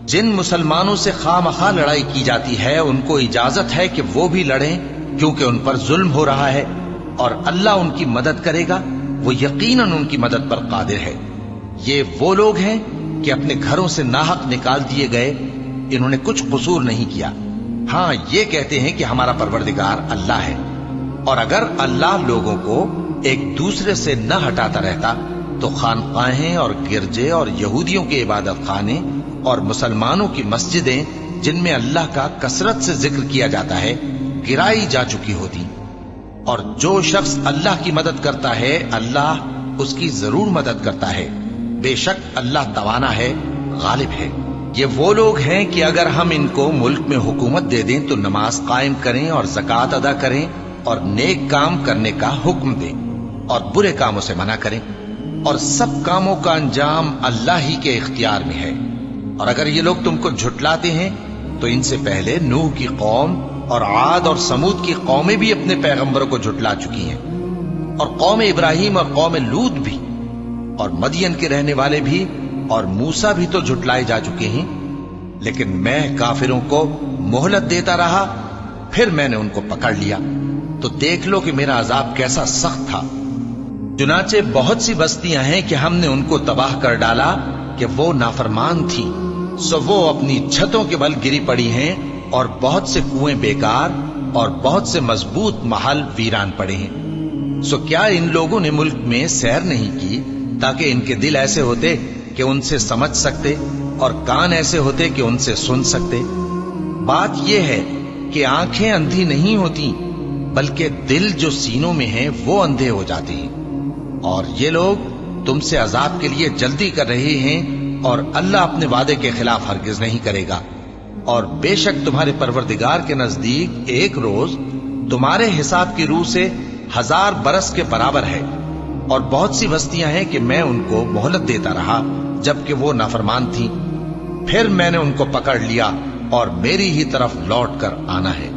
جن مسلمانوں سے خواہ مخواہ لڑائی کی جاتی ہے ان کو اجازت ہے کہ وہ بھی لڑیں، کیونکہ ان پر ظلم ہو رہا ہے، اور اللہ ان کی مدد کرے گا، وہ یقیناً ان کی مدد پر قادر ہے۔ یہ وہ لوگ ہیں کہ اپنے گھروں سے ناحق نکال دیے گئے، انہوں نے کچھ قصور نہیں کیا۔ ہاں، یہ کہتے ہیں کہ ہمارا پروردگار اللہ ہے، اور اگر اللہ لوگوں کو ایک دوسرے سے نہ ہٹاتا رہتا تو خانقاہیں اور گرجے اور یہودیوں کے عبادت خانے اور مسلمانوں کی مسجدیں جن میں اللہ کا کثرت سے ذکر کیا جاتا ہے گرائی جا چکی ہوتی۔ اور جو شخص اللہ کی مدد کرتا ہے اللہ اس کی ضرور مدد کرتا ہے، بے شک اللہ توانا ہے، غالب ہے۔ یہ وہ لوگ ہیں کہ اگر ہم ان کو ملک میں حکومت دے دیں تو نماز قائم کریں اور زکوٰۃ ادا کریں اور نیک کام کرنے کا حکم دیں اور برے کاموں سے منع کریں، اور سب کاموں کا انجام اللہ ہی کے اختیار میں ہے۔ اور اگر یہ لوگ تم کو جھٹلاتے ہیں تو ان سے پہلے نوح کی قوم اور عاد اور سمود کی قومیں بھی اپنے پیغمبروں کو جھٹلا چکی ہیں، اور قوم ابراہیم اور قوم لوط بھی، اور مدین کے رہنے والے بھی، اور موسیٰ بھی تو جھٹلائے جا چکے ہیں۔ لیکن میں کافروں کو مہلت دیتا رہا، پھر میں نے ان کو پکڑ لیا، تو دیکھ لو کہ میرا عذاب کیسا سخت تھا۔ چنانچہ بہت سی بستیاں ہیں کہ ہم نے ان کو تباہ کر ڈالا کہ وہ نافرمان تھی، سو وہ اپنی چھتوں کے بل گری پڑی ہیں، اور بہت سے کنویں بیکار اور بہت سے مضبوط محل ویران پڑے ہیں۔ سو کیا ان لوگوں نے ملک میں سیر نہیں کی تاکہ ان کے دل ایسے ہوتے کہ ان سے سمجھ سکتے اور کان ایسے ہوتے کہ ان سے سن سکتے؟ بات یہ ہے کہ آنکھیں اندھی نہیں ہوتی، بلکہ دل جو سینوں میں ہیں وہ اندھے ہو جاتے ہیں۔ اور یہ لوگ تم سے عذاب کے لیے جلدی کر رہے ہیں، اور اللہ اپنے وعدے کے خلاف ہرگز نہیں کرے گا۔ اور بے شک تمہارے پروردگار کے نزدیک ایک روز تمہارے حساب کی روح سے 1000 برس کے برابر ہے۔ اور بہت سی بستیاں ہیں کہ میں ان کو مہلت دیتا رہا جبکہ وہ نافرمان تھیں، پھر میں نے ان کو پکڑ لیا، اور میری ہی طرف لوٹ کر آنا ہے۔